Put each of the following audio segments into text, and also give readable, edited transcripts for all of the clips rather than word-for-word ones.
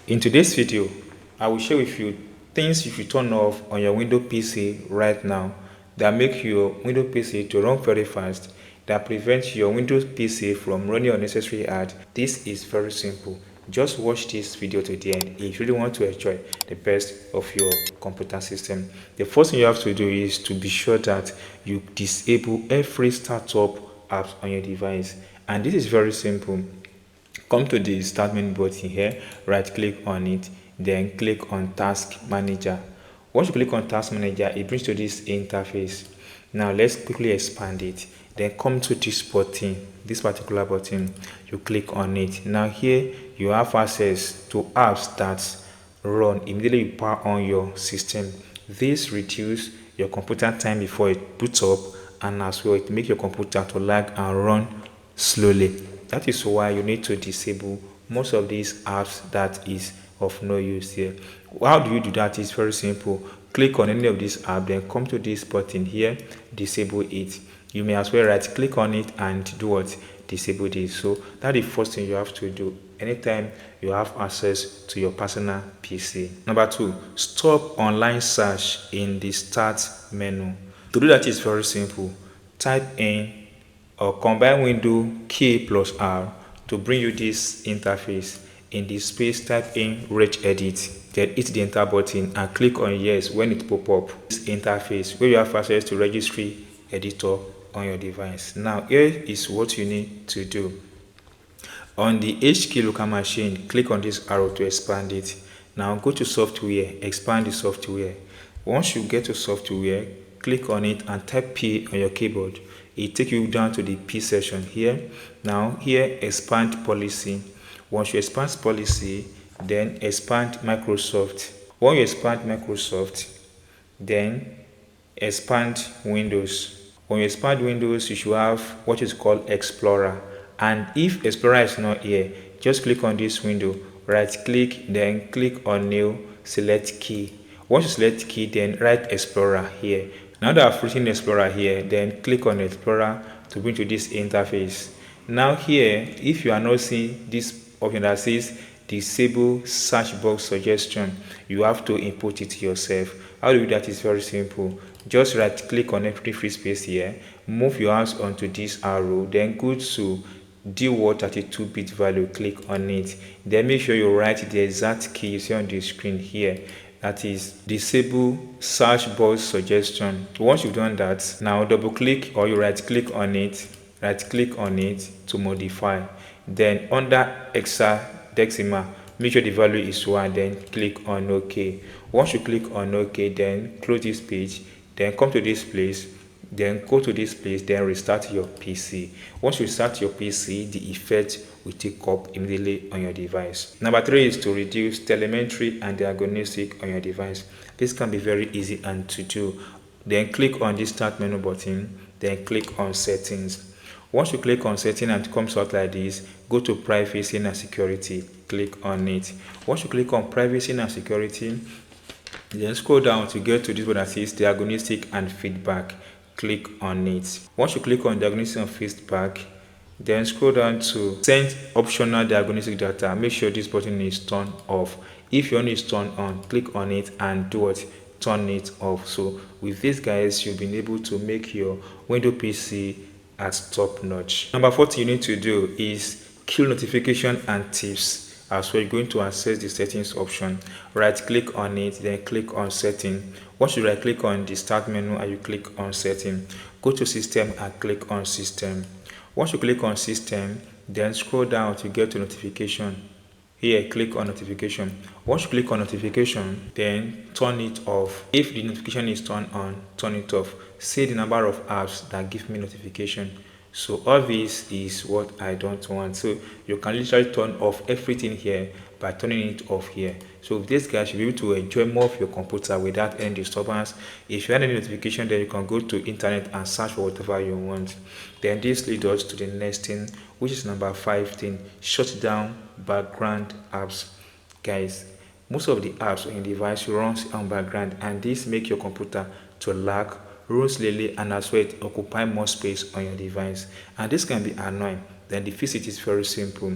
In today's video, I will share with you things you should turn off on your Windows PC right now that make your Windows PC to run very fast, that prevents your Windows PC from running unnecessary ads. This is very simple. Just watch this video to the end if you really want to enjoy the best of your computer system. The first thing you have to do is to be sure that you disable every startup apps on your device. And this is very simple. Come to the start menu button here, right click on it, then click on task manager. Once you click on task manager, it brings to this interface. Now let's quickly expand it. Then come to this button, this particular button, you click on it. Now here you have access to apps that run immediately you power on your system. This reduces your computer time before it boots up, and as well it makes your computer to lag and run slowly. That is why you need to disable most of these apps that is of no use here. How do you do that? It's very simple. Click on any of these apps, then come to this button here, disable it. You may as well right click on it and do what? Disable this. So that is the first thing you have to do anytime you have access to your personal PC. Number 2, stop online search in the start menu. To do that is very simple. Type in or combine window key plus R to bring you this interface. In this space, type in regedit, then hit the enter button and click on yes when it pop up. This interface where you have access to registry editor on your device. Now here is what you need to do. On the HK local machine, click on this arrow to expand it. Now go to software, expand the software. Once you get to software, click on it and type P on your keyboard. It takes you down to the P section here. Now here, expand policy. Once you expand policy, then expand Microsoft. When you expand Microsoft, then expand Windows. When you expand Windows, you should have what is called Explorer. And if Explorer is not here, just click on this window, right click, then click on new, select key. Once you select key, then write Explorer here. Now that I've written Explorer here, then click on Explorer to bring to this interface. Now here, if you are not seeing this option that says disable search box suggestion, you have to input it yourself. How to do that is very simple. Just right click on every free space here, move your mouse onto this arrow, then go to D32-bit value, click on it. Then make sure you write the exact key you see on the screen here. That is disable search box suggestion. Once you've done that, now double click or you right click on it to modify. Then under hexadecimal, make sure the value is 1, then click on OK. Once you click on OK, then close this page, then come to this place, then go to this place, then restart your PC. Once you start your PC, the effect will take up immediately on your device. Number 3 is to reduce telemetry and diagnostic on your device. This can be very easy and to do. Then click on this start menu button, then click on settings. Once you click on settings and it comes out like this, go to privacy and security, click on it. Once you click on privacy and security, then scroll down to get to this one that says diagnostic and feedback. Click on it. Once you click on diagnostic and feedback, then scroll down to send optional diagnostic data. Make sure this button is turned off. If your one is turned on, click on it and do what? Turn it off. So with this, guys, you've been able to make your Windows PC at top notch. Number 4 you need to do is kill notification and tips. As well, you're going to access the settings option. Right click on it, then click on setting. Once you right click on the start menu and you click on setting, go to system and click on system. Once you click on system, then scroll down to get to notification. Here, click on notification. Once you click on notification, then turn it off. If the notification is turned on, turn it off. See the number of apps that give me notification. So all this is what I don't want. So you can literally turn off everything here by turning it off here. So with this, guys, you'll be able to enjoy more of your computer without any disturbance. If you have any notification, then you can go to internet and search for whatever you want. Then this leads us to the next thing, which is number 5 thing: shut down background apps. Guys, most of the apps on your device runs on background, and this make your computer to lag, run slowly, and as well it occupy more space on your device, and this can be annoying. Then the fix it is very simple.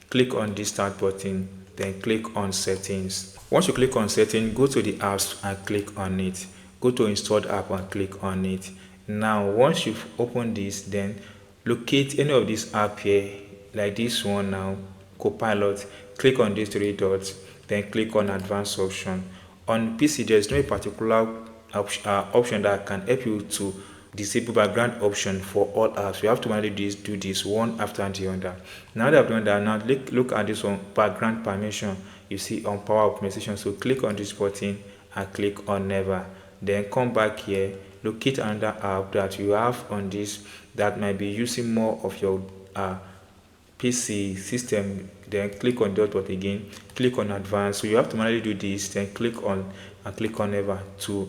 Click on this start button, then click on settings. Once you click on settings, go to the apps and click on it. Go to installed app and click on it. Now once you've opened this, then locate any of these app here, like this one now, Copilot. Click on these three dots, then click on advanced option. On PC, there's no particular option that can help you to disable background option for all apps. You have to manually do this one after the other. Now that I've done that, now look at this one, background permission. You see on power optimization. So click on this button and click on never. Then come back here, locate another app that you have on this that might be using more of your PC system. Then click on dot dot again, click on advanced. So you have to manually do this, then click on and click on never to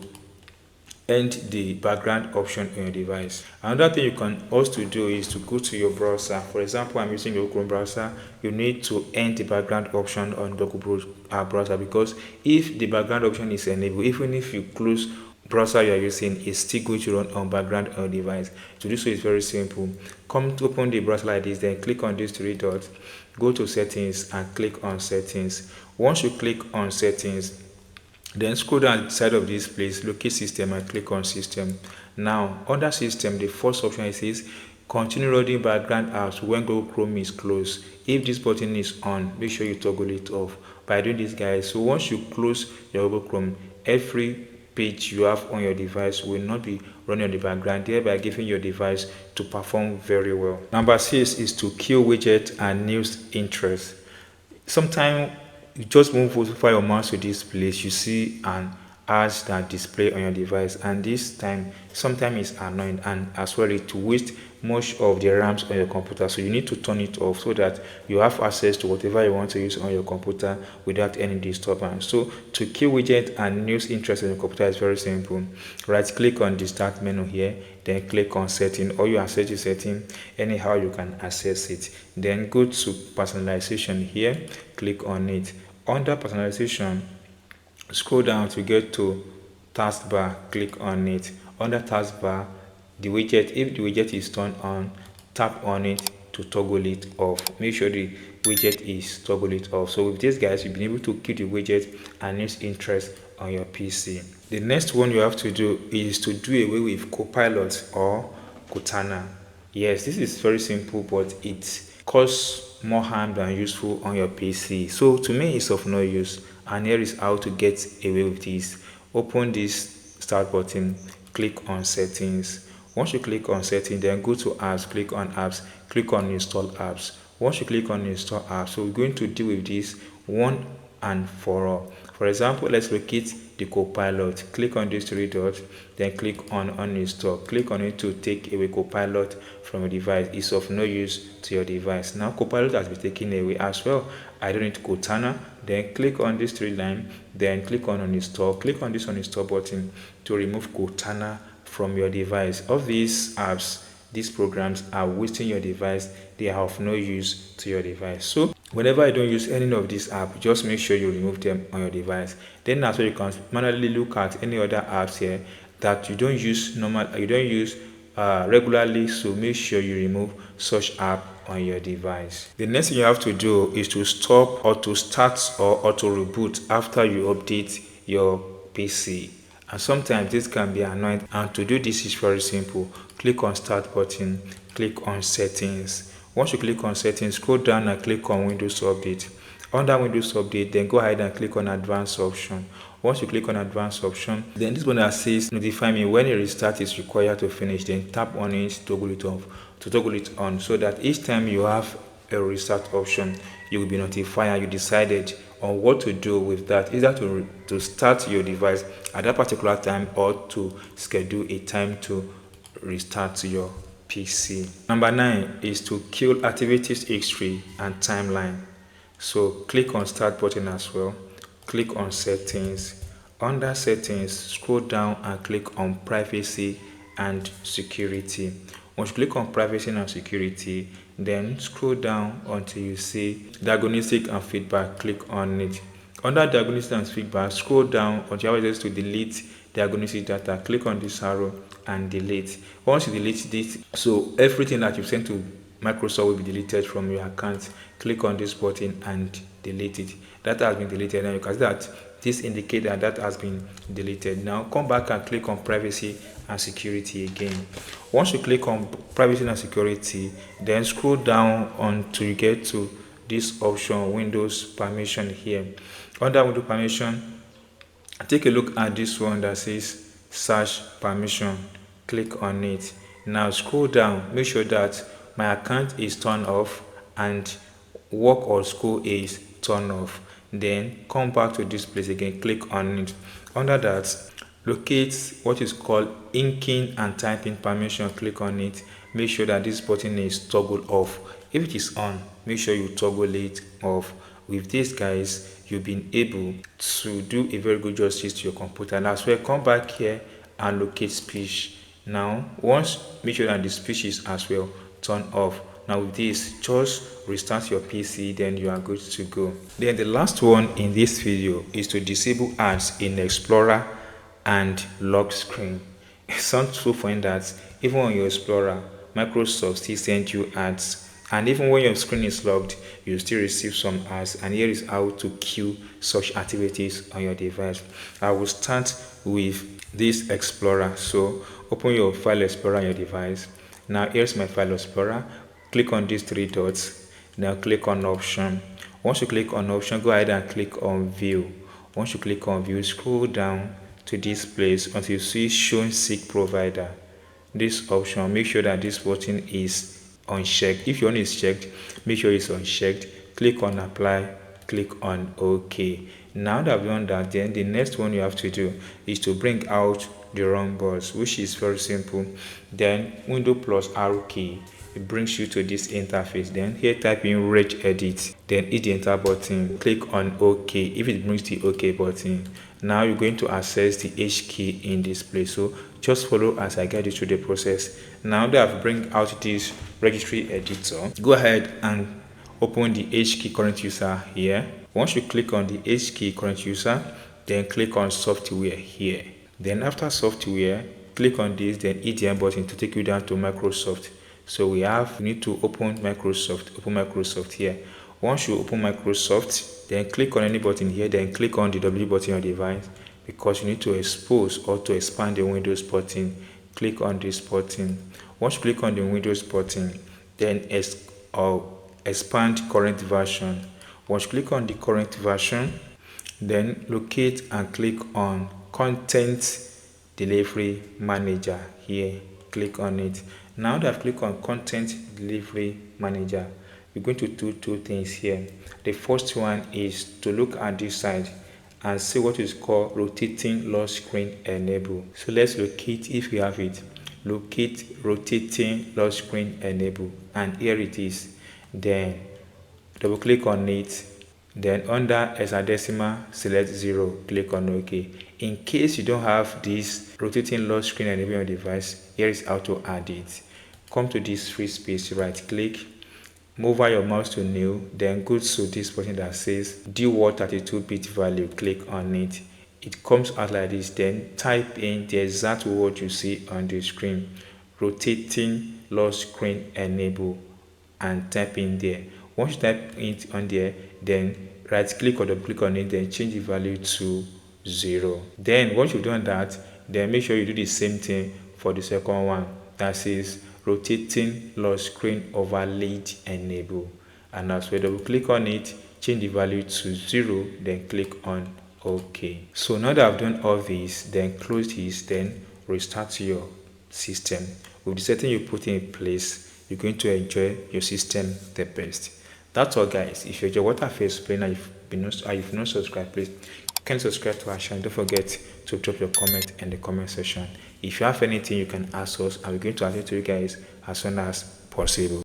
end the background option on your device. Another thing you can also do is to go to your browser. For example, I'm using your Chrome browser. You need to end the background option on the browser, because if the background option is enabled, even if you close browser you are using, is still going to run on background on your device. To do so is very simple. Come to open the browser like this, then click on these three dots, go to settings and click on settings. Once you click on settings, then scroll down the side of this place, locate system and click on system. Now under system, the first option it says continue running background apps when Google Chrome is closed. If this button is on, make sure you toggle it off by doing this, guys. So once you close your Google Chrome, every page you have on your device will not be running on the background, thereby giving your device to perform very well. Number 6 is to kill widget and news interest. Sometimes you just move over your mouse to this place, you see an ads that display on your device, and this time sometimes it's annoying, and as well it waste much of the RAMs on your computer. So you need to turn it off so that you have access to whatever you want to use on your computer without any disturbance. So to kill widget and news interest on your computer is very simple. Right click on the start menu here, then click on setting, or you access the setting anyhow you can access it. Then go to personalization here, click on it. Under personalization, scroll down to get to taskbar, click on it. Under taskbar, the widget, if the widget is turned on, tap on it to toggle it off. Make sure the widget is toggle it off. So with this, guys, you've been able to keep the widget and news interest on your PC. The next one you have to do is to do away with Copilot or Cortana. Yes, this is very simple, but it causes more harm than useful on your PC. So to me, it's of no use, and here is how to get away with this. Open this start button, click on settings. Once you click on settings, then go to apps, click on apps, click on install apps. Once you click on install apps, so we're going to deal with this one and for all. For example, let's locate the Copilot. Click on these three dots, then click on uninstall. Click on it to take away Copilot from your device. It's of no use to your device. Now Copilot has been taken away as well. I don't need Cortana. Then click on this three line, then click on uninstall. Click on this uninstall button to remove Cortana from your device. Of these apps, these programs are wasting your device. They are of no use to your device. So whenever you don't use any of these apps, just make sure you remove them on your device. Then that's where you can manually look at any other apps here that you don't use regularly. So make sure you remove such app on your device. The next thing you have to do is to stop or to start or auto reboot after you update your PC. And sometimes this can be annoying, and to do this is very simple. Click on start button, click on settings. Once you click on settings, scroll down and click on Windows Update. Under Windows Update, then go ahead and click on advanced option. Once you click on advanced option, then this one that says notify me when a restart is required to finish, then tap on it to toggle it off, to toggle it on, so that each time you have a restart option, you will be notified and you decided on what to do with that, either to start your device at that particular time or to schedule a time to restart your PC. Number 9 is to kill activities history and timeline. So click on start button as well, click on settings. Under settings, scroll down and click on privacy and security. Once you click on privacy and security, then scroll down until you see diagnostic and feedback. Click on it. Under diagnostic and feedback, scroll down until you have access to delete diagnostic data. Click on this arrow and delete. Once you delete this, so everything that you sent to Microsoft will be deleted from your account. Click on this button and delete it. Data has been deleted. Now you can see that this indicates that that has been deleted. Now come back and click on privacy and security again. Once you click on privacy and security, then scroll down until you get to this option, Windows permission here. Under Windows permission, take a look at this one that says search permission. Click on it. Now scroll down, make sure that my account is turned off and work or school is turned off. Then come back to this place again, click on it. Under that, locate what is called inking and typing permission. Click on it. Make sure that this button is toggled off. If it is on, make sure you toggle it off. With this, guys, you've been able to do a very good justice to your computer. And as well, come back here and locate speech. Now once, make sure that the speech is as well turned off. Now with this, just restart your PC, then you are good to go. Then the last one in this video is to disable ads in Explorer and lock screen. It sounds so funny that even on your Explorer, Microsoft still sends you ads, and even when your screen is locked, you still receive some ads. And here is how to queue such activities on your device. I will start with this Explorer. So open your File Explorer on your device. Now here's my File Explorer. Click on these three dots. Now click on Option. Once you click on Option, go ahead and click on View. Once you click on View, scroll down to this place until you see Show Seek Provider. This option, make sure that this button is unchecked. If your one is checked, make sure it's unchecked. Click on Apply, click on OK. Now that I've done that, then the next one you have to do is to bring out the run bus, which is very simple. Then Window plus arrow key, it brings you to this interface. Then here type in regedit, then hit the enter button, click on OK. If it brings the OK button, now you're going to access the H key in this place. So just follow as I guide you through the process. Now that I've bring out this registry editor, go ahead and open the H key current user here. Once you click on the H key current user, then click on software here. Then after software, click on this, then hit the end button to take you down to Microsoft. So we need to open Microsoft here. Once you open Microsoft, then click on any button here, then click on the W button on your device, because you need to expose or to expand the Windows button. Click on this button. Once you click on the Windows button, then expand current version. Once you click on the current version, then locate and click on Content Delivery Manager here. Click on it. Now that I've clicked on Content Delivery Manager, we're going to do two things here. The first one is to look at this side and see what is called rotating lock screen enable. So let's locate, if we have it, locate rotating lock screen enable, and here it is. Then double click on it, then under hexadecimal select 0, click on OK. In case you don't have this rotating lock screen enable on your device, here is how to add it. Come to this free space, right click, move your mouse to new, then go to this button that says DWORD 32-bit value, click on it. It comes out like this. Then type in the exact word you see on the screen, rotating lock screen enable, and type in there. Once you type it on there, then right click or double click on it, then change the value to 0. Then once you've done that, then make sure you do the same thing for the second one that says rotating lock screen overlaid enable, and as well double click on it, change the value to 0, then click on OK. So now that I've done all this, then close this, then restart your system. With the setting you put in place, you're going to enjoy your system the best. That's all, guys. If you enjoy what I've explained and you've not subscribed, please can subscribe to our channel. Don't forget to drop your comment in the comment section. If you have anything, you can ask us, and we're going to answer to you guys as soon as possible.